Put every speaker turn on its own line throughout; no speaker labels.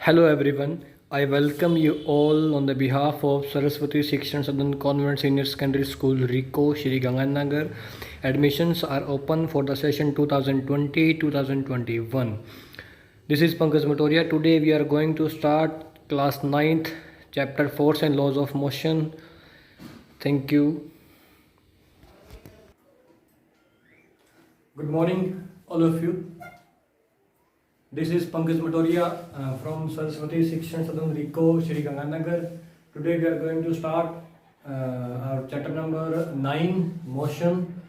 Hello everyone. I welcome you all on the behalf of Saraswati Shikshan Sadan Convent Senior Secondary School Rico Shri Ganganagar. Admissions are open for the session 2020-2021. This is Pankaj Motoria. Today we are going to start class 9th chapter Force and Laws of Motion. Thank you. Good morning all of you. This is Pankaj Motoria from Saraswati Shikshan Sadan Rico Shri Ganganagar. Today we are going to start our chapter number 9 motion,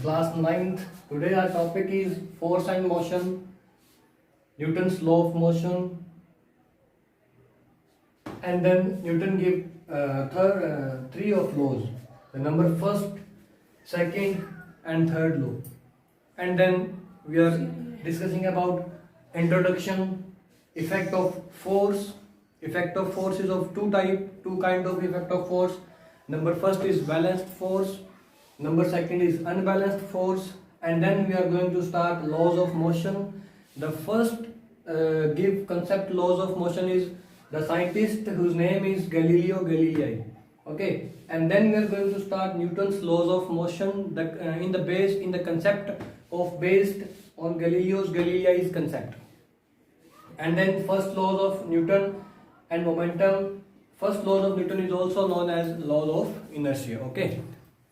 class 9th. Today our topic is force and motion, Newton's law of motion, and then Newton gave three of laws, the number first, second and third law. And then we are discussing about introduction, effect of force. Effect of force is of two kind of effect of force. Number first is balanced force, number second is unbalanced force, and then we are going to start laws of motion. The first give concept laws of motion is the scientist whose name is Galileo Galilei. Okay, and then we are going to start Newton's laws of motion in the concept of based on Galileo's Galilei's concept. And then first laws of Newton and momentum. First laws of Newton is also known as laws of inertia. Okay,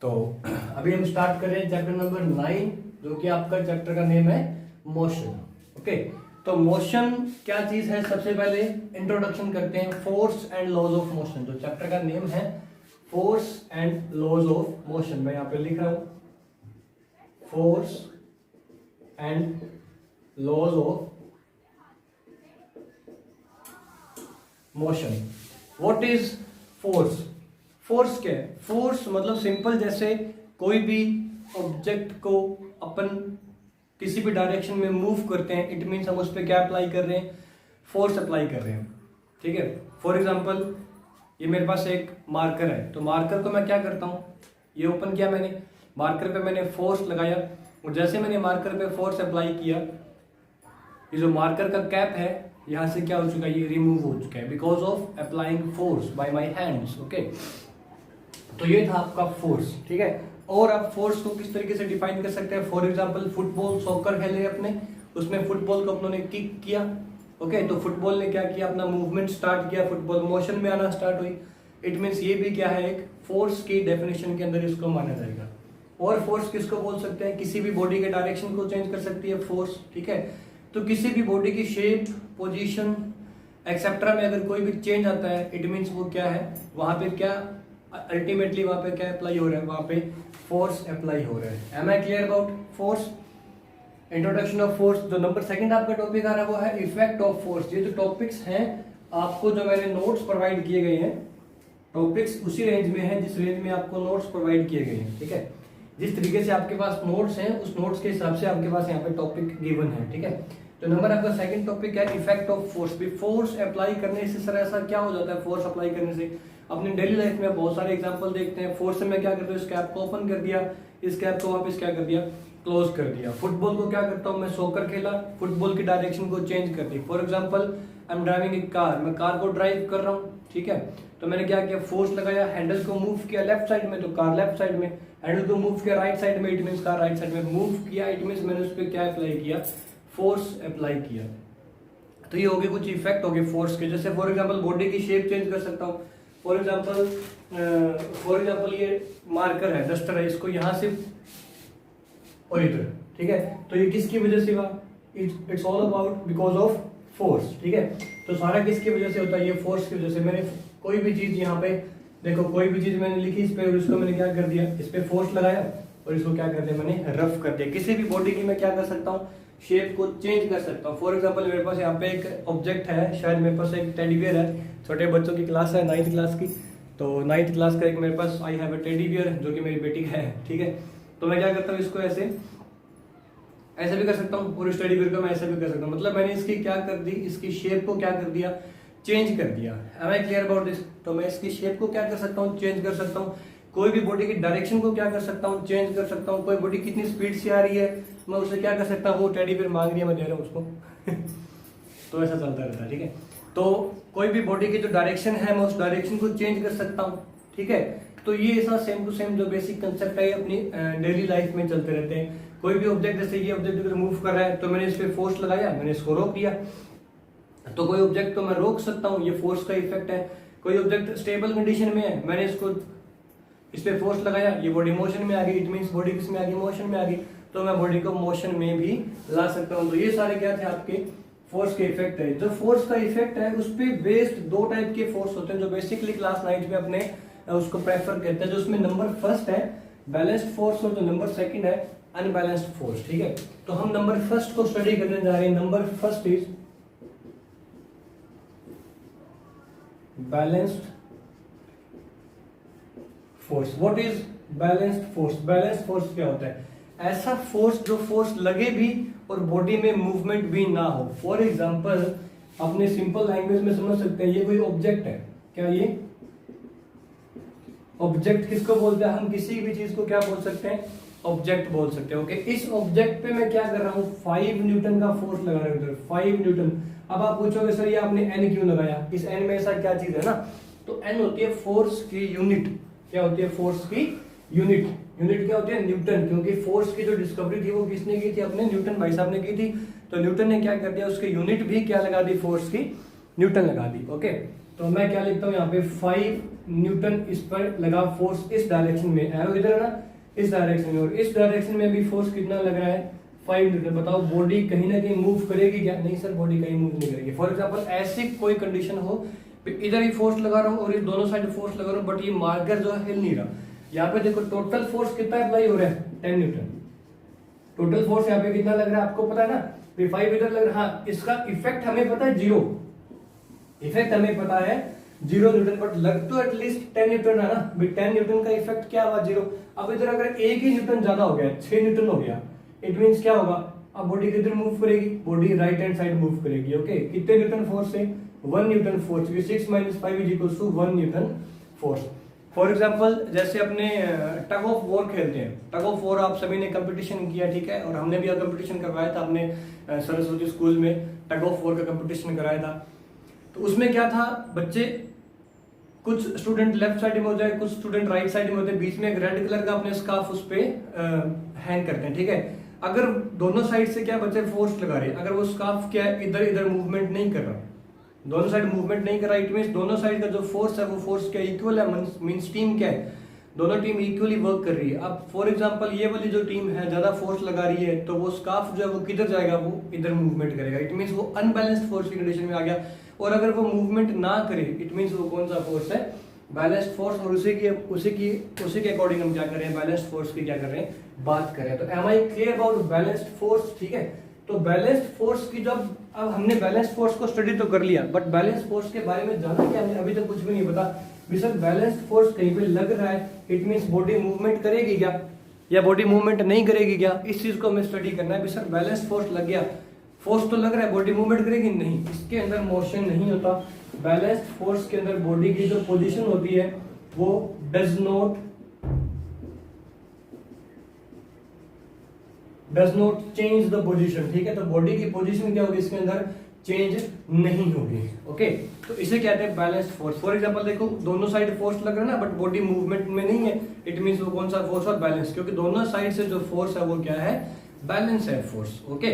तो अभी हम start करें chapter number 9 जो कि आपका chapter का name है motion. Okay, तो मोशन क्या चीज है, सबसे पहले इंट्रोडक्शन करते हैं. Force and laws of motion, जो चैप्टर का नेम है force and laws of motion. मैं यहाँ पे लिख रहा हूं force and laws of motion. What is force? Force क्या है? Force मतलब सिंपल, जैसे कोई भी ऑब्जेक्ट को अपन किसी भी डायरेक्शन में मूव करते हैं, इट मीन्स हम उस पर क्या अप्लाई कर रहे हैं, फोर्स अप्लाई कर रहे हैं. ठीक है, फॉर एग्जाम्पल ये मेरे पास एक मार्कर है, तो मार्कर को मैं क्या करता हूँ, ये ओपन किया मैंने, मार्कर पे मैंने फोर्स लगाया, और जैसे मैंने मार्कर पे फोर्स अप्लाई किया, ये जो मार्कर का कैप है यहाँ से क्या हो चुका है, ये रिमूव हो चुका है because of applying force by my hands. Okay, तो ये था आपका फोर्स. ठीक है, और आप फोर्स को किस तरीके से डिफाइन कर सकते हैं. फॉर एग्जांपल फुटबॉल, सॉकर खेले अपने, उसमें फुटबॉल को अपनों ने किक किया. ओके, तो फुटबॉल ने क्या किया, अपना मूवमेंट स्टार्ट किया, फुटबॉल मोशन में आना स्टार्ट हुई. इट मीन्स ये भी क्या है, एक फोर्स की डेफिनेशन के अंदर इसको माना जाएगा. और फोर्स किसको बोल सकते हैं, किसी भी बॉडी के डायरेक्शन को चेंज कर सकती है फोर्स. ठीक है, तो किसी भी बॉडी की शेप, पोजीशन एक्सेट्रा में अगर कोई भी चेंज आता है, इट मीन्स वो क्या है, वहां पे क्या अल्टीमेटली वहां पे क्या अप्लाई हो रहा है, वहां पे फोर्स अप्लाई हो रहा है. Am I clear about force, introduction of force. जो नंबर सेकंड आपका टॉपिक आ रहा है वो है इफेक्ट ऑफ फोर्स. ये जो टॉपिक्स हैं आपको, जो मैंने नोट्स प्रोवाइड किए गए हैं, टॉपिक्स उसी रेंज में है जिस रेंज में आपको नोट्स प्रोवाइड किए गए हैं. ठीक है, जिस तरीके से आपके पास नोट्स हैं उस नोट्स के हिसाब से आपके पास यहाँ पे टॉपिक गिवन है. ठीक है, तो नंबर आपका सेकंड टॉपिक है इफेक्ट ऑफ फोर्स. भी फोर्स अप्लाई करने से सर ऐसा क्या हो जाता है, फोर्स अप्लाई करने से अपने डेली लाइफ में बहुत सारे एग्जांपल देखते हैं. फोर्स से मैं क्या करता हूँ, इस कैप को ओपन कर दिया, इस कैप को वापस क्या कर दिया, क्लोज कर दिया. फुटबॉल को क्या करता हूँ मैं, सॉकर खेला, फुटबॉल की डायरेक्शन को चेंज कर दी. For example I am driving a car, मैं कार को ड्राइव कर रहा हूँ. ठीक है, तो मैंने क्या किया, फोर्स लगाया, हैंडल को मूव किया लेफ्ट साइड में, तो कार लेफ्ट साइड में, हैंडल को मूव किया राइट साइड में, it means car right side में मूव किया. इट मीन्स मैंने उस पर क्या अप्लाई किया, फोर्स अप्लाई किया. तो ये हो गए कुछ इफेक्ट हो गए फोर्स के. जैसे फॉर एग्जांपल बॉडी की शेप चेंज कर सकता हूँ. फॉर एग्जांपल ये मार्कर है, डस्टर है, इसको यहाँ से और इधर. ठीक है, तो ये किसकी वजह से हुआ, it's all about because of force. ठीक है, तो सारा किसकी वजह से होता है, ये फोर्स की वजह से. मैंने कोई भी चीज यहाँ पे देखो, कोई भी चीज मैंने लिखी इस पे, और इसको मैंने क्या कर दिया, इस पे फोर्स लगाया और इसको क्या कर दिया, मैंने रफ कर दिया. किसी भी बॉडी की मैं क्या कर सकता हूँ, शेप को चेंज कर सकता हूँ. फॉर एग्जांपल मेरे पास यहाँ पे एक ऑब्जेक्ट है, शायद मेरे पास एक टेडी बियर है, छोटे बच्चों की क्लास है 9th क्लास की, तो 9th क्लास का एक मेरे पास I have a teddy bear जो कि मेरी बेटी का है. ठीक है, तो मैं क्या करता हूँ, इसको ऐसे भी कर सकता हूँ, और टेडी बियर को मैं ऐसे भी कर सकता हूँ. मतलब मैंने इसकी क्या कर दी, इसकी शेप को क्या कर दिया, चेंज कर दिया. Am I clear about this. तो मैं इसकी शेप को क्या कर सकता हूँ, चेंज कर सकता हूँ. कोई भी बॉडी की डायरेक्शन को क्या कर सकता हूँ, चेंज कर सकता हूँ. कोई बॉडी कितनी स्पीड से आ रही है, मैं उसे क्या कर सकता हूँ, वो टेडी बियर मांग रही है, मैं दे रहा हूँ उसको. तो ऐसा चलता रहता है. ठीक है, तो कोई भी बॉडी की जो डायरेक्शन है मैं उस डायरेक्शन को चेंज कर सकता हूँ, ठीक है। तो ये ऐसा सेम टू सेम जो बेसिक कंसेप्ट है अपनी डेली लाइफ में चलते रहते हैं। कोई भी ऑब्जेक्ट, जैसे ये ऑब्जेक्ट अगर मूव कर रहा है तो मैंने इस पे फोर्स लगाया, मैंने इसको रोक दिया, तो कोई ऑब्जेक्ट को मैं रोक सकता हूँ, ये फोर्स का इफेक्ट है। कोई ऑब्जेक्ट स्टेबल कंडीशन में है, मैंने इसको इस पे फोर्स लगाया, ये बॉडी मोशन में आ गई, इट मींस बॉडी किस में आ गई, मोशन में आ गई, तो मैं बॉडी को मोशन में भी ला सकता हूँ। तो ये सारे क्या थे आपके फोर्स के इफेक्ट है। जो फोर्स का इफेक्ट है उस पे बेस्ड दो टाइप के फोर्स होते हैं जो बेसिकली क्लास 9 में अपने उसको प्रेफर करते हैं। जो उसमें नंबर फर्स्ट है बैलेंस्ड फोर्स और जो नंबर सेकंड है अनबैलेंस्ड फोर्स, ठीक है। तो हम नंबर फर्स्ट को स्टडी करने जा रहे हैं। Number first is balanced force. What is balanced force? Balanced force क्या होता है? ऐसा फोर्स जो फोर्स लगे भी और बॉडी में मूवमेंट भी ना हो। फॉर एग्जांपल अपने सिंपल लैंग्वेज में समझ सकते हैं, ये कोई ऑब्जेक्ट है, क्या ये ऑब्जेक्ट किसको बोलते हैं? हम किसी भी चीज को क्या बोल सकते हैं? ऑब्जेक्ट बोल सकते हैं। ओके, इस ऑब्जेक्ट पे मैं क्या कर रहा हूं? 5 न्यूटन का फोर्स लगा रहा हूं, 5 न्यूटन। अब आप पूछोगे सर ये आपने एन क्यों लगाया? इस एन में ऐसा क्या चीज है ना, तो एन होती है फोर्स की यूनिट। क्या होती है? फोर्स की यूनिट। यूनिट क्या होती है? न्यूटन। क्योंकि फोर्स की जो डिस्कवरी थी वो किसने की थी? अपने न्यूटन भाई साहब ने की थी। तो न्यूटन ने क्या कर दिया, उसकी यूनिट भी क्या लगा दी? फोर्स की न्यूटन लगा दी। ओके, तो मैं क्या लिखता हूँ यहाँ पे? 5 न्यूटन इस पर लगा फोर्स इस डायरेक्शन में, एरो इधर है ना, इस डायरेक्शन में, और इस डायरेक्शन में भी फोर्स कितना लग रहा है? 5 न्यूटन। बताओ बॉडी कहीं ना कहीं मूव करेगी क्या? नहीं सर, बॉडी कहीं मूव नहीं करेगी। फॉर एग्जांपल ऐसी कोई कंडीशन हो, इधर ही फोर्स लगा रहा हूँ और ये दोनों साइड फोर्स लगा रहा हूँ, बट ये मार्कर जो है हिल नहीं रहा। यहाँ पे देखो टोटल फोर्स कितना अप्लाई हो रहा है? 10 न्यूटन। टोटल फोर्स यहाँ पे कितना लग रहा है आपको पता है ना? 5 इधर लग रहा है। हाँ, इसका इफेक्ट हमें पता है 0, इफेक्ट हमें पता है 0 न्यूटन, बट लग तो एटलीस्ट 10 न्यूटन है ना। 10 न्यूटन का इफेक्ट क्या हुआ? 0। अब इधर अगर एक ही न्यूटन ज्यादा हो गया, 6 न्यूटन हो गया, इट मींस क्या होगा? अब बॉडी किधर मूव करेगी? Body right hand side move करेगी। ओके, कितने न्यूटन फोर्स है? 1 Newton force. 6 - 5 = 1 Newton force. For example जैसे अपने टग ऑफ वॉर खेलते हैं। टग ऑफ वॉर आप सभी ने कंपटीशन किया, ठीक है, और हमने भी कंपटीशन करवाया था अपने सरस्वती स्कूल में, टग ऑफ वॉर का कंपटीशन कराया था। तो उसमें क्या था, बच्चे कुछ स्टूडेंट लेफ्ट साइड में होते हैं, कुछ स्टूडेंट राइट साइड में होते हैं, बीच में एक रेड कलर का अपने स्कार्फ उस पे हैंग करते हैं, ठीक है। अगर दोनों साइड से क्या बच्चे फोर्स लगा रहे हैं, अगर वो स्कार्फ क्या है इधर इधर मूवमेंट नहीं कर रहा, दोनों साइड मूवमेंट नहीं कर रहा, इट मींस दोनों साइड का जो फोर्स है वो फोर्स क्या इक्वल है, मींस टीम क्या है, दोनों टीम इक्वली वर्क कर रही है। अब फॉर एग्जांपल ये वाली जो टीम है ज्यादा फोर्स लगा रही है, तो वो स्कार्फ जो है वो किधर जाएगा? वो इधर मूवमेंट करेगा, इट मींस वो अनबैलेंस्ड फोर्स की कंडीशन में आ गया। और अगर वो मूवमेंट ना करे, इट मींस वो कौन सा फोर्स है? Balanced force. और उसी के अकॉर्डिंग हम क्या कर रहे हैं? बैलेंस्ड फोर्स की क्या कर रहे हैं? बात कर रहे हैं। तो am I clear about balanced force? ठीक है, तो बैलेंस्ड फोर्स की जब अब हमने बैलेंस्ड फोर्स को स्टडी तो कर लिया, बट बैलेंस्ड फोर्स के बारे में जाना क्या? हमें अभी तक कुछ भी नहीं पता। सर बैलेंस्ड फोर्स कहीं पे लग रहा है, इट मींस बॉडी मूवमेंट करेगी क्या या बॉडी मूवमेंट नहीं करेगी क्या? इस चीज को हमें स्टडी करना है। सर बैलेंस्ड फोर्स लग गया, फोर्स तो लग रहा है, बॉडी मूवमेंट करेगी? नहीं, इसके अंदर मोशन नहीं होता। बैलेंस्ड फोर्स के अंदर बॉडी की जो पोजीशन होती है वो does not change the position, ठीक है। तो बॉडी की पोजीशन क्या होगी? इसके अंदर चेंज नहीं होगी। ओके, तो इसे कहते हैं बैलेंस्ड फोर्स। फॉर एग्जांपल देखो दोनों साइड फोर्स लग रहा है ना, बट बॉडी मूवमेंट में नहीं है, इट मींस वो कौन सा फोर्स है? बैलेंस, क्योंकि दोनों साइड से जो फोर्स है वो क्या है? बैलेंस है फोर्स। ओके,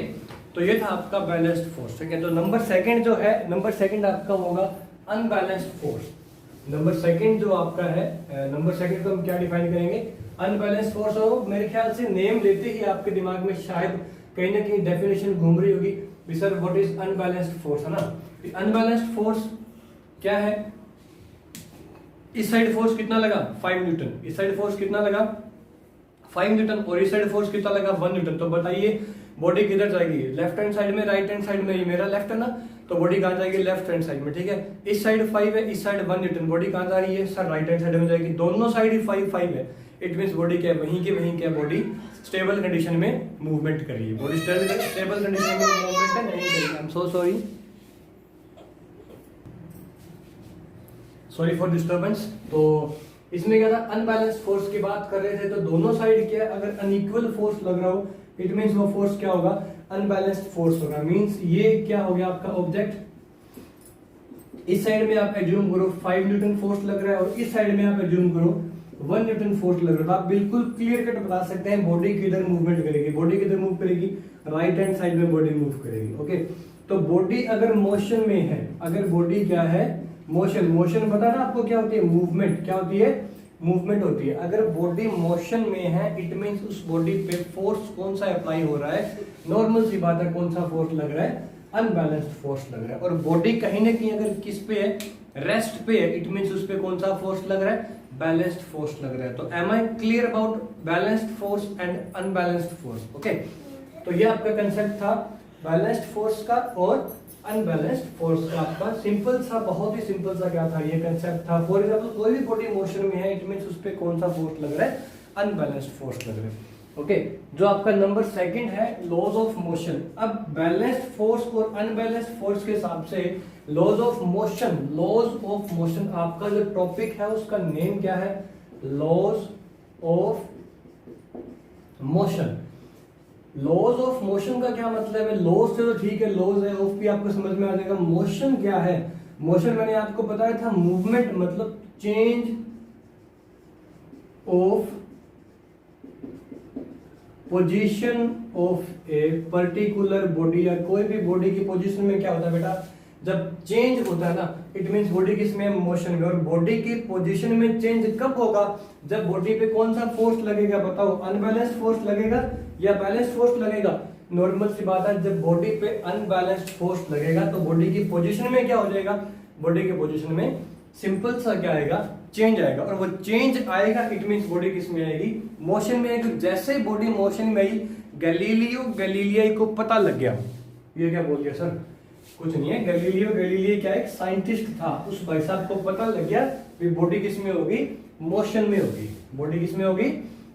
तो ये था आपका बैलेंस्ड फोर्स, ठीक है। तो नंबर सेकंड जो है, नंबर सेकंड आपका होगा अनबैलेंस्ड फोर्स। नंबर सेकंड जो आपका है, नंबर सेकंड को हम क्या डिफाइन करेंगे? Unbalanced force. हो मेरे ख्याल से नेम लेते ही आपके दिमाग में शायद कहीं ना कहीं डेफिनेशन घूम रही होगी, sir what is unbalanced force, है ना। अनबैलेंस्ड फोर्स क्या है? इस साइड फोर्स कितना लगा? 5 न्यूटन। इस साइड फोर्स कितना लगा? 5 न्यूटन। और इस साइड फोर्स कितना लगा? 1 न्यूटन। तो बताइए बॉडी किधर जाएगी? लेफ्ट हैंड साइड में, राइट हैंड साइड में? ये मेरा लेफ्ट है ना, तो बॉडी कहाँ जाएगी? लेफ्ट हैंड साइड में, ठीक है। इस साइड 5 है, इस साइड 1 न्यूटन, बॉडी कहाँ जा रही है? सर राइट हैंड साइड में जाएगी। दोनों साइड ही 5 है, इट मींस बॉडी क्या है? वहीं के वहीं क्या? बॉडी स्टेबल कंडीशन में मूवमेंट कर रही है। बॉडी स्टेबल कंडीशन में मूवमेंट नहीं कर रही है। I am so sorry for disturbance. तो इसमें क्या था? अनबैलेंस्ड फोर्स की बात कर रहे थे। तो दोनों साइड क्या, अगर अनइक्वल फोर्स लग रहा हो, इट मींस वो फोर्स क्या होगा? अनबैलेंस्ड फोर्स होगा। मींस ये क्या हो गया आपका ऑब्जेक्ट? इस साइड में आप एज्यूम करो 5 न्यूटन फोर्स लग रहा है और इस साइड में आप एज्यूम करो 1 न्यूटन फोर्स लग रहा है, तो आप बिल्कुल क्लियर कट बता सकते हैं बॉडी किधर मूवमेंट करेगी, बॉडी किधर मूव करेगी, राइट हैंड साइड में बॉडी मूव करेगी। ओके, तो बॉडी अगर मोशन में है, अगर बॉडी क्या है, मोशन, मोशन पता ना आपको क्या होती है, मूवमेंट, क्या होती है, मूवमेंट होती है। अगर बॉडी मोशन में है इट मींस उस बॉडी पे फोर्स कौन सा अप्लाई हो रहा है, नॉर्मल सी बात है, कौन सा फोर्स लग रहा है, अनबैलेंस्ड फोर्स लग रहा है। और बॉडी कहीं ना कहीं अगर किस पे है, रेस्ट पे है, इट मींस उस पे कौन सा फोर्स लग रहा है, बैलेंस्ड फोर्स लग रहा है। तो am I clear about balanced force and unbalanced force. Okay, तो ये आपका कंसेप्ट था बैलेंस्ड फोर्स का और अनबैलेंस्ड फोर्स का। आपका सिंपल सा, बहुत ही सिंपल सा क्या था, ये कंसेप्ट था। फॉर एग्जांपल कोई भी बॉडी मोशन में है इट मींस उस पे कौन सा फोर्स लग रहा है, अनबैलेंस्ड फोर्स लग रहा है। ओके, जो आपका नंबर सेकंड है लॉज ऑफ मोशन। अब बैलेंस्ड फोर्स और अनबैलेंस्ड फोर्स के हिसाब से laws of motion, laws of motion आपका जो टॉपिक है उसका नेम क्या है, laws of motion. Laws of motion का क्या मतलब है, लॉज से तो ठीक है, लॉज है, ऑफ भी आपको समझ में आ जाएगा। मोशन क्या है, मोशन मैंने आपको बताया था मूवमेंट मतलब change of position of a particular body, या कोई भी बॉडी की पोजीशन में क्या होता है बेटा, जब चेंज होता है ना इट मींस बॉडी किसमें, मोशन में। और बॉडी की पोजीशन में चेंज कब होगा, जब बॉडी पे कौन सा फोर्स लगेगा, बताओ, अनबैलेंस्ड फोर्स लगेगा या बैलेंस्ड फोर्स लगेगा। नॉर्मल सी बात है, जब बॉडी पे अनबैलेंस्ड फोर्स लगेगा तो बॉडी की पोजीशन में क्या हो जाएगा, बॉडी के पोजीशन में सिंपल सा क्या आएगा, चेंज आएगा। और वो चेंज आएगा इट मींस बॉडी किस में आएगी, मोशन में आएगी। जैसे बॉडी मोशन में आई, गैलीलियो गैलीलियाई को पता लग गया, ये क्या बोल गया सर, कुछ नहीं है, गैलीलियो गैलीलियाई क्या एक साइंटिस्ट था, उस भाई साहब को पता लग गया कि बॉडी किस में होगी, मोशन में होगी, बॉडी किस में होगी,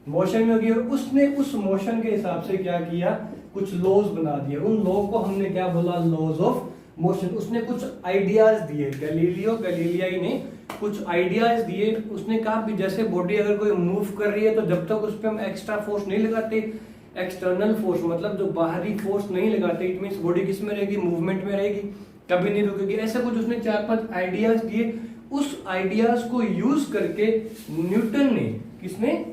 मोशन में होगी। और उसने उस मोशन के हिसाब से क्या किया, कुछ लॉज बना दिए। उन लॉ को हमने क्या बोला, लॉज ऑफ मोशन। उसने कुछ आइडियाज दिए, गैलीलियो गैलीलियाई ने कुछ आइडियाज दिए। उसने कहा भी जैसे बॉडी अगर कोई मूव कर रही है तो जब तक उस पर हम एक्स्ट्रा फोर्स नहीं लगाते, एक्सटर्नल फोर्स मतलब जो बाहरी फोर्स नहीं लगाते, इट मींस बॉडी किस में रहेगी, मूवमेंट में रहेगी, कभी नहीं रुकेगी। ऐसा कुछ उसने 4-5 आइडियाज दिए। उस आइडियाज को यूज करके न्यूटन ने, किसने,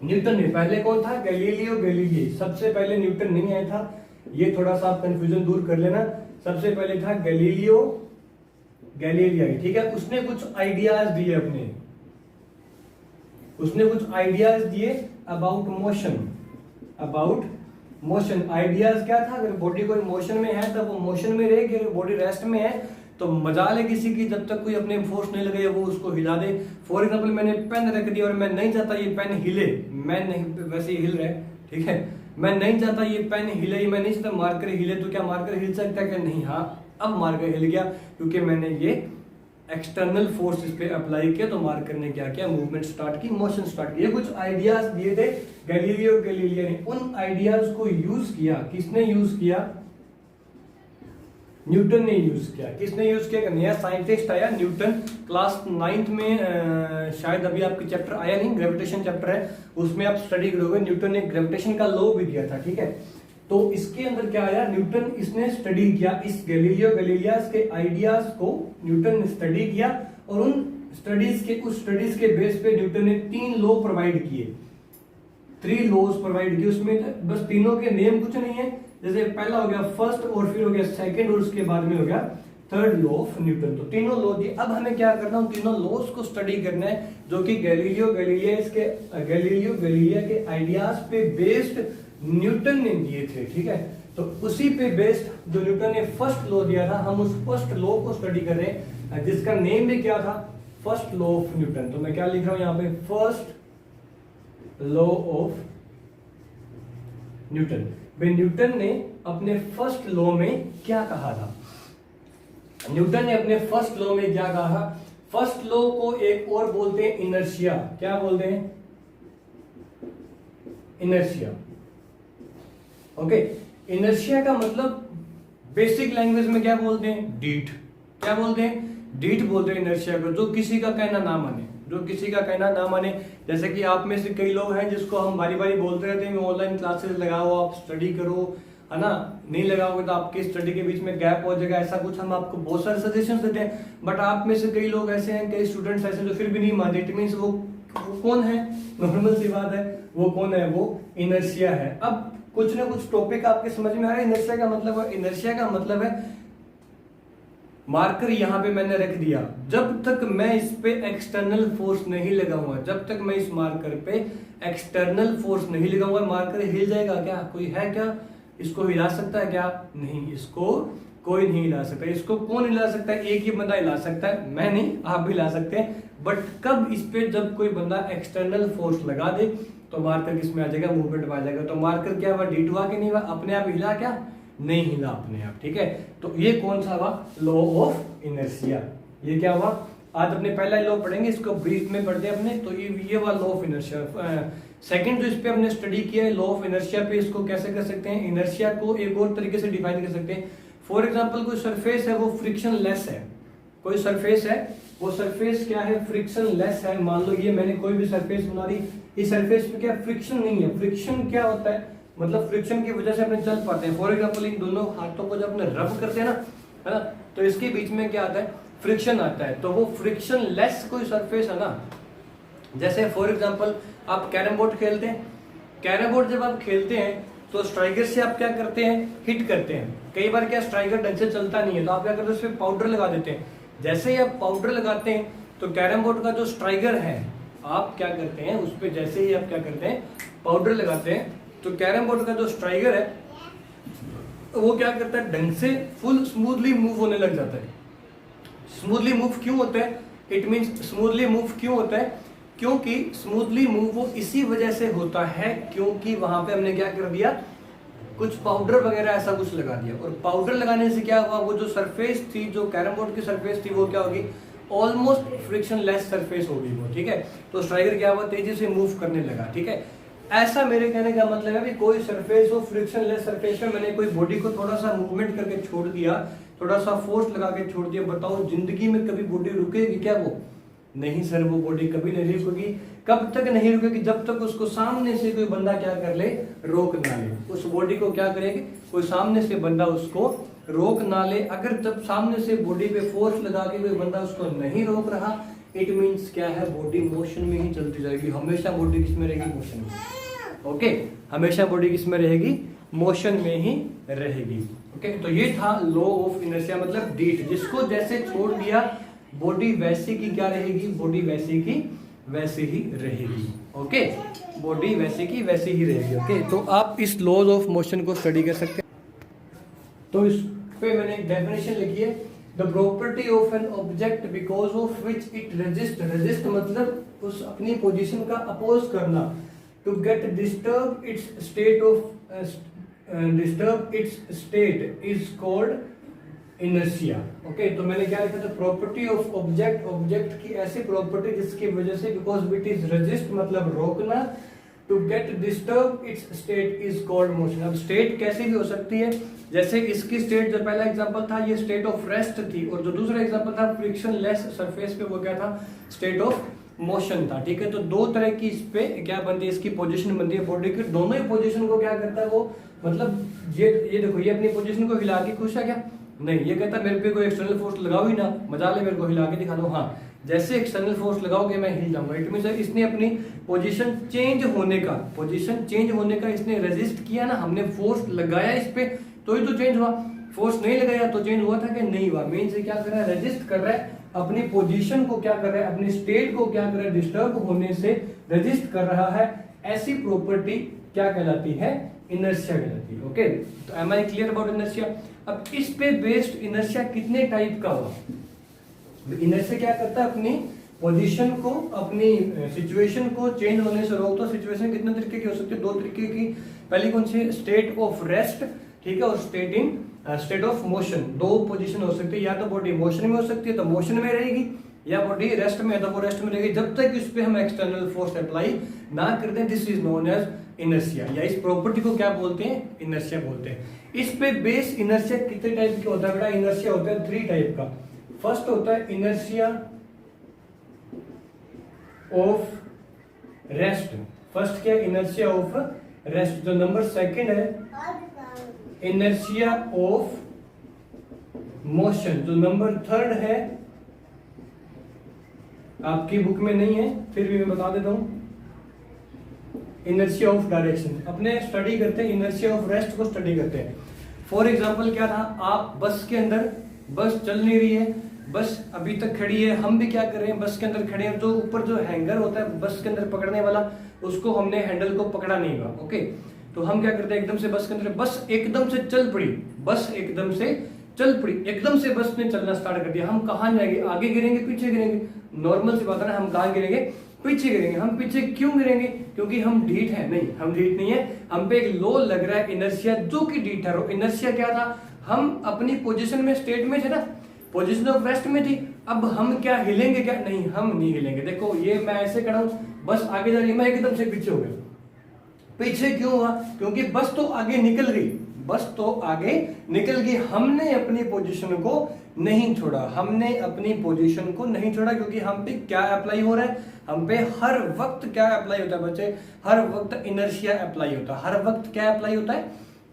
न्यूटन ने, पहले कौन था, गैलीलियो गैलीलियाई, सबसे पहले न्यूटन नहीं आया था, ये थोड़ा सा आप कंफ्यूजन दूर कर लेना। सबसे पहले था गैलीलियो गैलीलियाई, ठीक है। उसने कुछ आइडियाज दिए अपने, उसने कुछ आइडियाज दिए about motion, about motion. Ideas क्या था, अगर बॉडी कोई मोशन में है तब वो मोशन में रहेगी, अगर बॉडी रेस्ट में है तो मजाल है किसी की, जब तक कोई अपने फोर्स नहीं लगे वो उसको हिला दे। फॉर एग्जांपल मैंने पेन रख दिया और मैं नहीं चाहता ये पेन हिले, मैं नहीं, वैसे ही हिल रहा है, ठीक है, मैं नहीं चाहता ये पेन हिले, मैं नहीं चाहता मार्कर हिले, तो क्या मार्कर हिल सकता है, क्या नहीं, हाँ अब मार्कर हिल गया क्योंकि मैंने ये एक्सटर्नल फोर्स इस पे अप्लाई किया, तो मार्कर ने क्या किया, मूवमेंट स्टार्ट की, मोशन स्टार्ट किया। कुछ आइडियाज दिए थे गैलीलियो गैलीलिया ने, उन आइडियाज को यूज किया, किसने यूज किया, न्यूटन ने यूज किया। किसने यूज किया, नया साइंटिस्ट आया न्यूटन, क्लास 9th में शायद अभी आपके चैप्टर आया नहीं, ग्रेविटेशन चैप्टर है, उसमें आप स्टडी करोगे। न्यूटन ने ग्रेविटेशन का लॉ भी दिया था, ठीक है। तो इसके अंदर क्या आया, न्यूटन इसने स्टडी किया, इस गैलीलियो गैलीलियास के आइडियाज को न्यूटन ने स्टडी किया और उन स्टडीज के बेस पे न्यूटन ने 3 लॉ प्रोवाइड किए, 3 लॉज प्रोवाइड किए। उसमें बस तीनों के नेम कुछ नहीं है, जैसे पहला हो गया फर्स्ट और फिर हो गया सेकंड और उसके बाद में हो गया थर्ड लॉ ऑफ न्यूटन। तो तीनों लॉ दिए। अब हमें क्या करना है, उन तीनों लॉज को स्टडी करना है जो कि गैलीलियो गैलीलिया के आइडियाज पे बेस्ड न्यूटन ने दिए थे, ठीक है। तो उसी पे बेस्ड जो न्यूटन ने फर्स्ट लॉ दिया था, हम उस फर्स्ट लॉ को स्टडी कर रहे हैं जिसका नेम भी क्या था, फर्स्ट लॉ ऑफ न्यूटन। तो मैं क्या लिख रहा हूं यहाँ पे, फर्स्ट लॉ ऑफ न्यूटन। भाई न्यूटन ने अपने फर्स्ट लॉ में क्या कहा था, न्यूटन ने अपने फर्स्ट लॉ में क्या कहा, फर्स्ट लॉ को एक और बोलते हैं इनर्शिया। क्या बोलते हैं, इनर्शिया। ओके, इनर्शिया का मतलब बेसिक लैंग्वेज में क्या बोलते हैं, डीट। क्या बोलते हैं, डीट बोलते हैं इनर्शिया को, जो किसी का कहना ना माने, जो किसी का कहना ना माने। जैसे कि आप में से कई लोग हैं जिसको हम बारी बारी बोलते रहते हैं ऑनलाइन क्लासेस लगाओ, आप स्टडी करो, है ना, नहीं लगाओगे तो आपकी स्टडी के बीच में गैप हो जाएगा, ऐसा कुछ हम आपको बहुत सारे सजेशन देते हैं, बट आप में से कई लोग ऐसे हैं, कई स्टूडेंट्स ऐसे जो फिर भी नहीं मानते। इट मीन्स वो कौन है, नॉर्मल सी बात है, वो कौन है, वो इनर्शिया है। अब कुछ ना कुछ टॉपिक आपके समझ में आ रहा है। इनर्शिया का मतलब है, इनर्शिया का मतलब है मार्कर यहां पे मैंने रख दिया, जब तक मैं इस पे एक्सटर्नल फोर्स नहीं लगाऊंगा, जब तक मैं इस मार्कर पे एक्सटर्नल फोर्स नहीं लगाऊंगा, मार्कर हिल जाएगा क्या? कोई है क्या इसको हिला सकता है क्या? नहीं, इसको कोई नहीं हिला सकता। इसको कौन हिला सकता है? एक ही बंदा हिला सकता है, मैं नहीं, आप भी हिला सकते हैं। बट कब? इस पे जब कोई बंदा एक्सटर्नल फोर्स लगा दे तो मार्कर किस में आ जाएगा? मूवमेंट में आ जाएगा। तो मार्कर क्या हुआ? डिटो हुआ कि नहीं हुआ? अपने आप हिला क्या? नहीं हिला अपने आप, ठीक है। तो ये कौन सा हुआ? Law of inertia. ये क्या हुआ? आज अपने पहला लॉ पढ़ेंगे, इसको ब्रीफ में पढ़ते हैं अपने। तो ये हुआ लॉ ऑफ इनर्शिया। सेकंड जो इस पे हमने स्टडी किया है, लॉ ऑफ इनर्शिया पे, इसको कैसे कर सकते हैं? इनर्शिया को एक और तरीके से डिफाइन कर सकते हैं। फॉर एग्जांपल कोई सरफेस है वो फ्रिक्शन लेस है, कोई सरफेस है वो सरफेस क्या है? फ्रिक्शन लेस है। मान लो ये मैंने कोई भी सरफेस बना दी, इस सरफेस पे क्या फ्रिक्शन नहीं है। फ्रिक्शन क्या होता है? मतलब फ्रिक्शन की वजह से अपने चल पाते हैं। फॉर एग्जांपल इन दोनों हाथों को जब अपने रब करते हैं ना, है ना, तो इसके बीच में क्या आता है? फ्रिक्शन आता है। तो वो फ्रिक्शन लेस कोई सरफेस है ना। जैसे फॉर एग्जांपल आप कैरम बोर्ड खेलते हैं, कैरम बोर्ड जब आप खेलते हैं तो स्ट्राइकर से आप क्या करते हैं? हिट करते हैं। कई बार क्या स्ट्राइकर ढंग से चलता नहीं है तो आप क्या करते हैं? उस पर पाउडर लगा देते हैं। जैसे ही आप पाउडर लगाते हैं तो कैरम बोर्ड का जो स्ट्राइकर है, आप क्या करते हैं? उस पर जैसे ही आप क्या करते हैं? पाउडर लगाते हैं, तो कैरम बोर्ड का जो स्ट्राइकर है वो क्या करता है? ढंग से फुल स्मूथली मूव होने लग जाता है। स्मूथली मूव क्यों होता है? इट मींस स्मूथली मूव क्यों होता है? क्योंकि स्मूथली मूव वो इसी वजह से होता है क्योंकि वहां पे हमने क्या कर दिया? कुछ पाउडर वगैरह ऐसा कुछ लगा दिया। और पाउडर लगाने से क्या हुआ? वो जो सरफेस थी, जो कैरम बोर्ड की सरफेस थी, वो क्या होगी? ऑलमोस्ट फ्रिक्शन लेस सरफेस होगी वो, ठीक है। तो स्ट्राइकर क्या हुआ? तेजी से मूव करने लगा, ठीक है। ऐसा मेरे कहने का मतलब है कि कोई सरफेस हो फ्रिक्शन लेस सरफेस में मैंने कोई बॉडी को थोड़ा सा मूवमेंट करके छोड़ दिया, थोड़ा सा फोर्स लगा के छोड़ दिया, बताओ जिंदगी में कभी बॉडी रुकेगी क्या? वो नहीं सर, वो बॉडी कभी नहीं रुकेगी। कब तक नहीं रुकेगी? जब तक उसको सामने से कोई बंदा क्या कर ले? रोक ना ले। उस बॉडी को क्या करेगी? कोई सामने से बंदा उसको रोक ना ले। अगर जब सामने से बॉडी पे फोर्स लगा के कोई बंदा उसको नहीं रोक रहा, इट मींस क्या है? बॉडी मोशन में ही चलती जाएगी। हमेशा बॉडी किस में रहेगी? मोशन में। ओके, हमेशा बॉडी किस में रहेगी? मोशन में ही रहेगी। ओके, तो ये था लॉ ऑफ इनर्शिया, मतलब डीट, जिसको जैसे छोड़ दिया बॉडी वैसे की क्या रहेगी? बॉडी वैसे की वैसे ही रहेगी। ओके, बॉडी वैसे की वैसे ही रहेगी। ओके, तो आप इस लॉज ऑफ मोशन को स्टडी कर सकते हैं। तो इस पे मैंने एक डेफिनेशन लिखी है, the property of an object because of which it resist. Resist मतलब उस अपनी पोजीशन का अपोज करना। To get disturb its state of disturb its state is called inertia. Okay, तो मैंने क्या लिखा था? प्रॉपर्टी ऑफ ऑब्जेक्ट, ऑब्जेक्ट की ऐसी प्रॉपर्टी जिसकी वजह से बिकॉज इट इज रेजिस्ट मतलब रोकना, to get disturb its state is called motion. अब स्टेट कैसे भी हो सकती है, जैसे इसकी स्टेट जो पहला एग्जांपल था ये स्टेट ऑफ रेस्ट थी, और जो दूसरा एग्जांपल था फ्रिक्शन लेस सरफेस पे, वो क्या था? स्टेट ऑफ मोशन था, ठीक है। तो दो तरह की इस पे क्या बनती है? इसकी पोजीशन बनती है बॉडी की। दोनों ही पोजीशन को क्या करता है वो? मतलब ये देखो, ये अपनी पोजीशन को हिला के खुश है क्या? नहीं, ये कहता है मेरे पे कोई एक्सटर्नल फोर्स लगाओ ही ना, मजा ले, मेरे को हिला के दिखा दो। हाँ, जैसे एक्सटर्नल फोर्स लगाओगे मैं हिल जाऊंगा। इट मींस इसने अपनी पोजीशन चेंज होने का इसने रेजिस्ट किया ना, हमने फोर्स लगाया इस पे तो ही तो चेंज हुआ। फोर्स नहीं लगाया तो चेंज हुआ था कि नहीं हुआ? मेन से क्या कर रहा है? रेजिस्ट कर रहा है अपनी पोजीशन को, क्या कर रहा है? अपनी स्टेट को क्या कर रहा है? डिस्टर्ब होने से रेजिस्ट कर रहा है। ऐसी प्रॉपर्टी क्या कहलाती है? इनर्शिया कहलाती है। ओके, तो am I clear about inertia? अब इस पे बेस्ड इनर्शिया कितने टाइप का हुआ? इनर्शिया क्या करता है? अपनी पोजीशन को, अपनी सिचुएशन को चेंज होने से रोकता है। सिचुएशन कितने तरीके की हो सकती है? दो तरीके की। पहली कौन सी? स्टेट ऑफ रेस्ट, ठीक है, और स्टेट ऑफ मोशन। दो पोजीशन हो सकती है, या तो बॉडी मोशन में हो सकती है तो मोशन में रहेगी, या बॉडी रेस्ट में है तो वो रेस्ट में रहेगी, जब तक इस पे हम एक्सटर्नल फोर्स अप्लाई ना कर दें। This is known as inertia, या इस प्रॉपर्टी को क्या बोलते हैं? इनर्शिया बोलते हैं। इस पे बेस इनर्शिया कितने टाइप का होता है बेटा? इनर्शिया होता है 3 टाइप का। फर्स्ट होता है इनर्शिया ऑफ रेस्ट। फर्स्ट क्या? Inertia of rest. जो नंबर सेकंड है इनर्शिया ऑफ मोशन। जो नंबर 3 है, आपकी बुक में नहीं है फिर भी मैं बता देता हूं, इनर्शिया ऑफ डायरेक्शन। अपने स्टडी करते हैं, इनर्शिया ऑफ रेस्ट को स्टडी करते हैं। फॉर एग्जाम्पल क्या था, आप बस के अंदर, बस चल नहीं रही है, बस अभी तक खड़ी है, हम भी क्या कर रहे हैं, बस के अंदर खड़े हैं, तो ऊपर जो हैंगर होता है बस के अंदर पकड़ने वाला, उसको हमने हैंडल को पकड़ा नहीं हुआ। ओके, तो हम क्या करते हैं, एकदम से बस के अंदर, बस एकदम से चल पड़ी, बस एकदम से चल पड़ी, एकदम से बस ने चलना स्टार्ट कर दिया। हम कहाँ जाएंगे, आगे गिरेंगे पीछे गिरेंगे? नॉर्मल सी बात है ना, हम कहाँ गिरेंगे, पीछे गिरेंगे। हम पीछे क्यों गिरेंगे? क्योंकि हम ढीठ है? नहीं, हम ढीठ नहीं है, हम पे एक लोड लग रहा है, इनर्शिया, जो कि ढीठ है। इनर्शिया क्या था, हम अपनी पोजीशन में, स्टेट में थे ना, पोजीशन ऑफ रेस्ट में थी। अब हम क्या हिलेंगे क्या? नहीं, हम नहीं हिलेंगे। देखो ये मैं ऐसे खड़ा हूं, बस आगे जा रही है, मैं एकदम से पीछे हो गया। पीछे क्यों हुआ? क्योंकि बस तो आगे निकल गई, बस तो आगे निकल गई, हमने अपनी पोजीशन को नहीं छोड़ा, हमने अपनी पोजीशन को नहीं छोड़ा। क्योंकि हम पे क्या अप्लाई हो रहा है, हम पे हर वक्त क्या अप्लाई होता है बच्चे, हर वक्त इनर्शिया अप्लाई होता है। हर वक्त क्या अप्लाई होता है,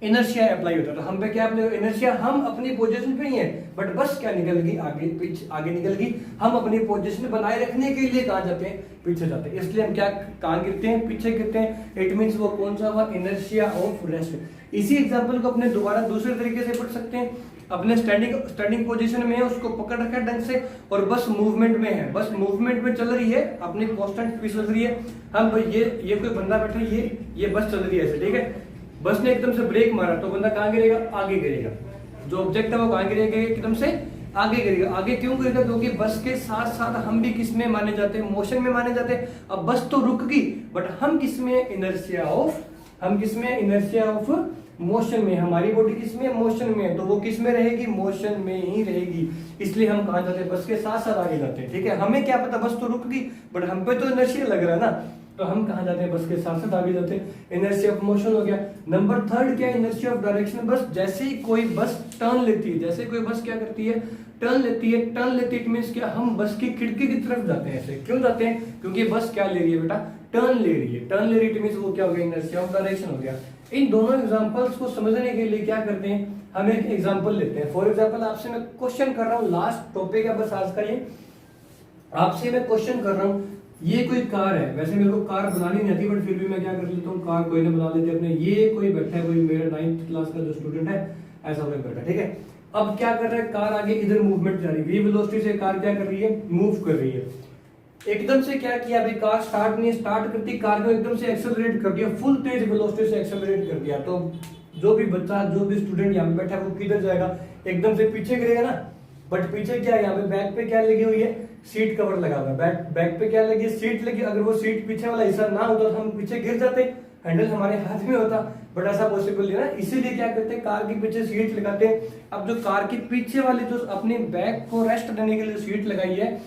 इनर्शिया अप्लाई होता है। तो हम पे क्या अप्लाई, इनर्शिया, हम अपनी पोजीशन पे ही है, बट बस क्या निकल गई, आगे पीछे, आगे निकल गई। हम अपनी पोजीशन बनाए रखने के लिए कहां जाते हैं, पीछे जाते हैं। इसलिए हम क्या, कहां गिरते हैं, पीछे गिरते हैं। इट मींस वो कौन सा हुआ, इनर्शिया ऑफ रेस्ट। इसी एग्जांपल को अपने दोबारा दूसरे तरीके से पढ़ सकते हैं। अपने स्टैंडिंग पोजीशन में है, उसको पकड़ रखा है ढंग से, और बस मूवमेंट में है, बस मूवमेंट में चल रही है, अपनी कांस्टेंट स्पीड चल रही है। हम ये कोई बंदा बैठा है, ये बस चल रही है ऐसे, ठीक है। बस ने एकदम से ब्रेक मारा तो बंदा कहां गिरेगा, आगे गिरेगा। जो ऑब्जेक्ट है वो कहां गिरेगा, एकदम से आगे गिरेगा। आगे क्यों गिरेगा? क्योंकि बस के साथ साथ हम भी किस में माने जाते हैं, मोशन में माने जाते हैं। अब बस तो रुक गई, बट हम किस में, इनर्शिया ऑफ, हम किस में, इनर्शिया ऑफ मोशन में। हमारी बॉडी किस में, मोशन में, तो वो किस में रहेगी, मोशन में ही रहेगी। इसलिए हम कहां जाते हैं, बस के साथ साथ आगे जाते हैं, ठीक है। हमें क्या पता, बस तो रुक गई, बट हम पे तो इनर्शिया लग रहा है ना, तो हम कहां जाते हैं, बस के साथ साथ आगे जाते हैं। इनर्शिया ऑफ मोशन हो गया। नंबर 3 क्या है, इनर्शिया ऑफ डायरेक्शन। बस जैसे ही कोई बस टर्न लेती है, जैसे कोई बस क्या करती है, टर्न लेती है, टर्न लेती है, इट मींस क्या, हम बस की खिड़की की तरफ जाते हैं। ऐसे क्यों जाते हैं? क्योंकि बस क्या ले रही है बेटा, टर्न ले रही है, टर्न ले रही है, इट मींस वो क्या हो गया, इनर्शिया ऑफ डायरेक्शन हो गया। इन दोनों एग्जांपल्स को समझने के लिए क्या करते हैं, हम एक एग्जांपल लेते हैं। फॉर एग्जांपल आपसे मैं क्वेश्चन कर रहा हूं, लास्ट टॉपिक है बस आज का ये, आपसे मैं क्वेश्चन कर रहा हूं, ये कोई कार है, वैसे मेरे को कार बनानी नहीं आती, बट फिर भी मैं क्या कर लेता हूँ, कार कोई ना बना लेते अपने। ये कोई बैठा है, कोई मेरा 9th क्लास का जो स्टूडेंट है, ऐसा कोई बैठा, ठीक है। अब क्या कर रहा है, कार आगे इधर मूवमेंट जा रही है, वी वेलोसिटी से कार क्या कर रही है, मूव कर रही है। एकदम से क्या किया, अभी कार स्टार्ट नहीं, स्टार्ट करती कार को एकदम से एक्सेलरेट कर दिया, फुल तेज वेलोसिटी से एक्सेलरेट कर दिया। तो जो भी बच्चा, जो भी स्टूडेंट यहाँ पे बैठा है वो किधर जाएगा, एकदम से पीछे गिरेगा ना। बट पीछे क्या है, यहाँ पे बैक पे क्या लगी हुई है, सीट कवर लगा हुआ है। बैक पे क्या लगी है, सीट लगी। अगर वो सीट पीछे वाला हिस्सा ना होता तो हम पीछे गिर जाते, हैंडल हमारे हाथ में होता, बट ऐसा पॉसिबल नहीं है ना। इसीलिए क्या करते हैं, कार के पीछे सीट लगाते हैं। अब जो कार की पीछे वाली जो अपनी बैक को रेस्ट देने के लिए सीट लगाई है,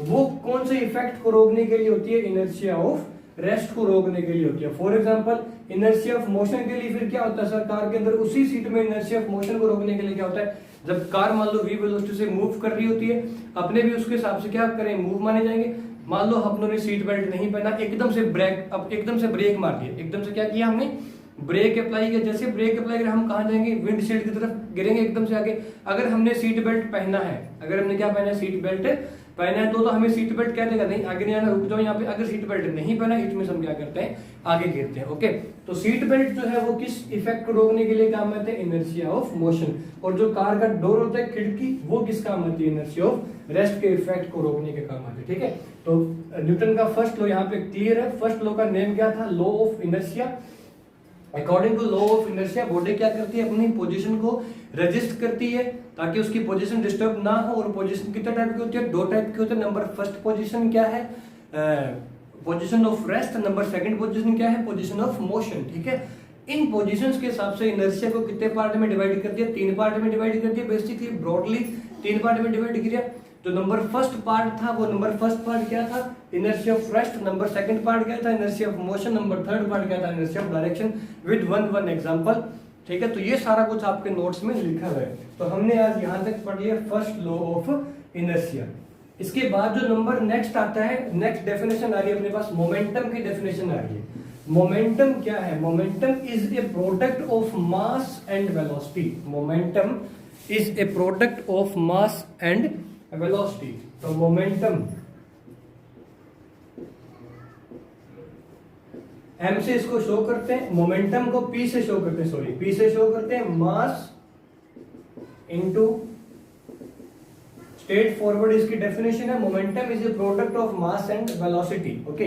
वो कौन से इफेक्ट को रोकने के लिए होती है, इनर्शिया ऑफ रेस्ट को रोकने के लिए होती है। For example inertia of motion के लिए फिर क्या होता है सर, कार के अंदर उसी सीट में इनर्शिया ऑफ मोशन को रोकने के लिए क्या होता है, जब कार मान लो वी वेलोसिटी से मूव कर रही होती है, अपने भी उसके हिसाब से क्या करें, मूव माने जाएंगे। मान लो अपनों ने सीट बेल्ट नहीं पहना, एकदम से ब्रेक, अब एकदम से ब्रेक मार दिया, एकदम से क्या किया हमने, ब्रेक अप्लाई किया। जैसे ब्रेक अप्लाई करें, हम कहां जाएंगे, विंडशील्ड की तरफ गिरेंगे एकदम से आगे। अगर हमने सीट बेल्ट पहना है, अगर हमने क्या पहना है, सीट बेल्ट पहना है, तो हमें सीट बेल्ट क्या देगा, नहीं आगे नहीं आना, रुक जाओ यहाँ पे। अगर सीट बेल्ट नहीं पहना, इसमें हम क्या करते हैं, आगे गिरते हैं। ओके, तो सीट बेल्ट जो है वो किस इफेक्ट को रोकने के लिए काम आते हैं, इनर्शिया ऑफ मोशन। और जो कार का डोर होता है, खिड़की, वो किस काम आती है, इनर्शिया ऑफ रेस्ट के इफेक्ट को रोकने के काम आते हैं, ठीक है। तो न्यूटन का फर्स्ट लॉ यहाँ पे क्लियर है। फर्स्ट लॉ का नेम क्या था, law of inertia. According to law of inertia, body क्या करती है, अपनी पोजीशन को रजिस्ट करती है ताकि उसकी पोजीशन डिस्टर्ब ना हो। और पोजीशन कितने टाइप की होती है, 2 टाइप की होती है। नंबर फर्स्ट पोजीशन क्या है, position of rest. Number second position क्या है, पोजीशन ऑफ मोशन, ठीक है। इन पोजीशंस के हिसाब से इनर्शिया को कितने पार्ट में डिवाइड कर दिया, 3 पार्ट में डिवाइड कर दिया, बेसिकली ब्रॉडली 3 पार्ट में डिवाइड किया। जो नंबर फर्स्ट पार्ट था, वो नंबर फर्स्ट पार्ट क्या था, inertia of rest. Number second part क्या था, inertia of motion. Number third part क्या था, inertia of direction, with one example, ठीक है। तो ये सारा कुछ आपके नोट्स में लिखा हुआ है। तो हमने आज यहां तक पढ़ लिया फर्स्ट लॉ ऑफ इनर्शिया। इसके बाद जो नंबर नेक्स्ट आता है, नेक्स्ट डेफिनेशन आ रही है अपने पास, मोमेंटम की डेफिनेशन आ रही है। मोमेंटम क्या है? Momentum is a product of mass and velocity. Momentum is a product of mass and velocity. तो मोमेंटम एम से इसको शो करते हैं, मोमेंटम को पी से शो करते हैं, सॉरी पी से शो करते हैं, मास इनटू स्ट्रेट फॉरवर्ड इसकी डेफिनेशन है, momentum is a product of mass and velocity. Okay,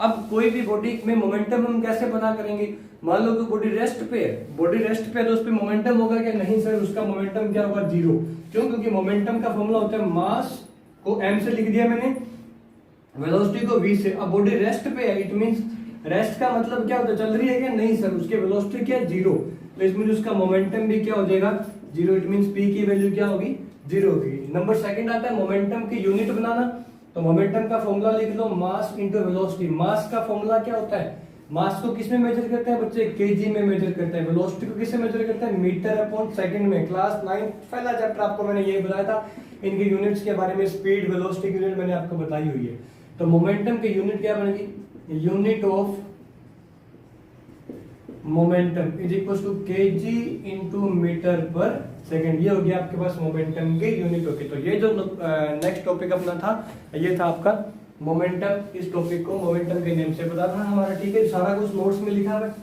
अब कोई भी बॉडी में मोमेंटम हम कैसे पता करेंगे? मान लो कि बॉडी रेस्ट पे है, बॉडी रेस्ट पे है तो उस पे मोमेंटम होगा क्या? नहीं सर, उसका मोमेंटम क्या होगा? जीरो। क्यों? क्योंकि मोमेंटम का फॉर्मूला होता है मास को एम से लिख दिया मैंने, वेलोसिटी को वी से। अब बॉडी रेस्ट पे है, इट मींस रेस्ट का मतलब क्या होता है? चल रही है क्या? नहीं सर, उसके वेलोसिटी क्या है? जीरो। तो इसमें उसका मोमेंटम भी क्या हो जाएगा? जीरो। इट मींस पी की वैल्यू क्या होगी? जीरो होगी। नंबर सेकंड आता है मोमेंटम की यूनिट बनाना। तो मोमेंटम का फॉर्मूला लिख लो, मास इनटू वेलोसिटी। मास का फॉर्मूला क्या होता है? मास को किस में मेजर करते हैं बच्चे? केजी में मेजर करते हैं। वेलोसिटी को किससे मेजर करते हैं? मीटर अपॉन सेकंड में। क्लास 9 पहला चैप्टर आपको मैंने यही बताया था, इनके यूनिट्स के बारे में, स्पीड वेलोसिटी की यूनिट मैंने आपको बताई हुई है। तो मोमेंटम की यूनिट क्या बनेगी? Unit of momentum is equal to KG into metre per second. ये हो गया आपके पास मोमेंटम की यूनिट होगी। तो ये जो नेक्स्ट टॉपिक अपना था, ये था आपका मोमेंटम। इस टॉपिक को मोमेंटम के नेम से पता था हमारा, ठीक है, सारा कुछ नोट्स में लिखा हुआ है।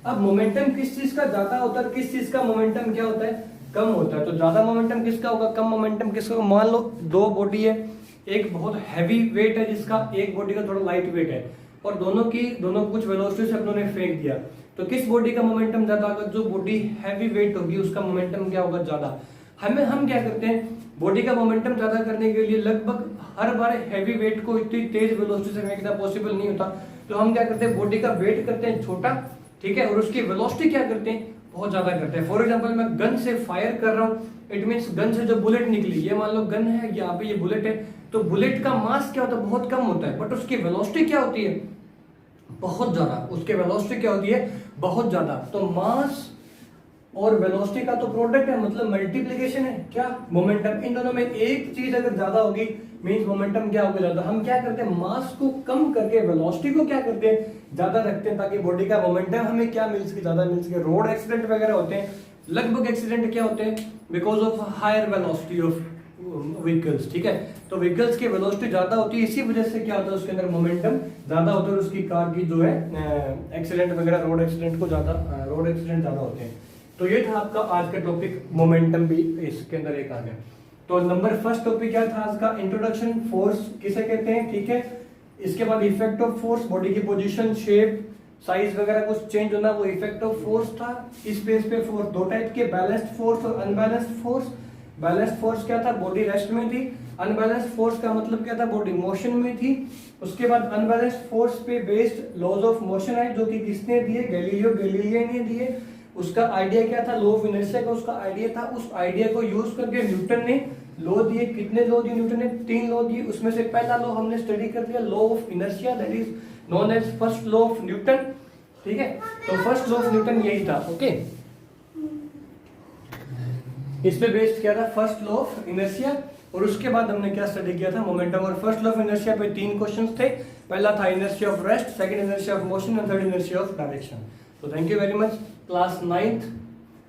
अब मोमेंटम किस चीज का ज्यादा होता है, किस चीज का मोमेंटम क्या होता है? कम होता है। तो ज्यादा मोमेंटम किसका होगा? कम मोमेंटम किसका? मान लो दो बॉडी है, एक बहुत हैवी वेट है जिसका, एक बॉडी का थोड़ा लाइट वेट है, और दोनों को कुछ वेलोसिटी से अपनों ने फेंक दिया। तो किस बॉडी का मोमेंटम ज्यादा होगा? जो बॉडी हैवी वेट होगी उसका मोमेंटम क्या होगा? ज्यादा। हम क्या करते हैं, बॉडी का मोमेंटम ज्यादा करने के लिए लगभग हर बार हैवी वेट को इतनी तेज वेलोसिटी से फेंकना पॉसिबल नहीं होता। तो हम क्या करते हैं, बॉडी का वेट करते हैं छोटा, ठीक है, और उसकी वेलोसिटी क्या करते हैं? बहुत ज्यादा करते हैं। फॉर एग्जाम्पल मैं गन से फायर कर रहा हूँ, इट मीन्स गन से जो बुलेट निकली, ये मान लो गन है, यहाँ पे ये बुलेट है, तो बुलेट का मास क्या होता है? बहुत कम होता है, बट उसकी वेलोसिटी क्या होती है? बहुत ज्यादा। उसके वेलोसिटी क्या होती है? बहुत ज्यादा। तो मास और वेलोसिटी का तो प्रोडक्ट है, मतलब मल्टीप्लिकेशन है क्या? मोमेंटम। इन दोनों में एक चीज अगर ज्यादा होगी मींस मोमेंटम क्या होगा? ज्यादा। हम क्या करते हैं, मास को कम करके वेलोसिटी को क्या करते हैं? ज्यादा रखते हैं, ताकि बॉडी का मोमेंटम हमें क्या मिल सके? ज्यादा मिल सके। रोड एक्सीडेंट वगैरह होते हैं, लगभग एक्सीडेंट क्या होते हैं? Because of higher velocity of vehicles, ठीक है। तो व्हीकल्स की वेलोसिटी ज्यादा होती है, इसी वजह से क्या होता है, उसके अंदर मोमेंटम ज्यादा होता है, और उसकी कार की जो है एक्सीडेंट वगैरह, रोड एक्सीडेंट ज्यादा होते हैं। तो ये था आपका आज का टॉपिक, मोमेंटम भी इसके अंदर एक आ गया। तो नंबर फर्स्ट टॉपिक क्या था आज का? इंट्रोडक्शन, फोर्स किसे कहते हैं, ठीक है। इसके बाद इफेक्ट ऑफ फोर्स, बॉडी की पोजीशन, शेप, साइज वगैरह कुछ चेंज होना, वो इफेक्ट ऑफ फोर्स था। इस बेस पे फोर्स दो टाइप के, बैलेंस्ड फोर्स और अनबैलेंस्ड फोर्स। बैलेंस्ड फोर्स क्या था? बॉडी रेस्ट में थी। अनबैलेंस्ड फोर्स का मतलब क्या था? बॉडी मोशन में थी। उसके बाद अनबैलेंस्ड फोर्स पे बेस्ड लॉज ऑफ मोशन आए, जो कि किसने दिए? गैलीलियो गैलीलियो ने दिए। उसका आइडिया क्या था? लॉ ऑफ इनर्शिया का उसका आइडिया था। उस आइडिया को यूज करके न्यूटन ने लॉ दिए। कितने लॉ दिए न्यूटन ने? 3 लॉ दिए। उसमें से पहला लॉ हमने स्टडी कर लिया, law of inertia, that is known as first law of Newton, ठीक है। तो फर्स्ट लॉ ऑफ न्यूटन यही था, ओके। इस पे बेस्ड क्या था? First law of inertia. और उसके बाद हमने क्या स्टडी किया था? मोमेंटम। और फर्स्ट लॉ ऑफ इनर्शिया पे 3 क्वेश्चंस थे। पहला था inertia of rest, second inertia of motion, और थर्ड इनर्शिया ऑफ डायरेक्शन। तो thank you very much class 9th,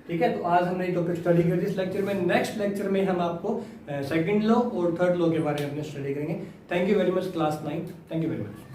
ठीक है। तो आज हमने ये टॉपिक स्टडी कर दी इस लेक्चर में। नेक्स्ट लेक्चर में हम आपको सेकंड लॉ और थर्ड लॉ के बारे में स्टडी करेंगे। Thank you very much class 9th, thank you very much.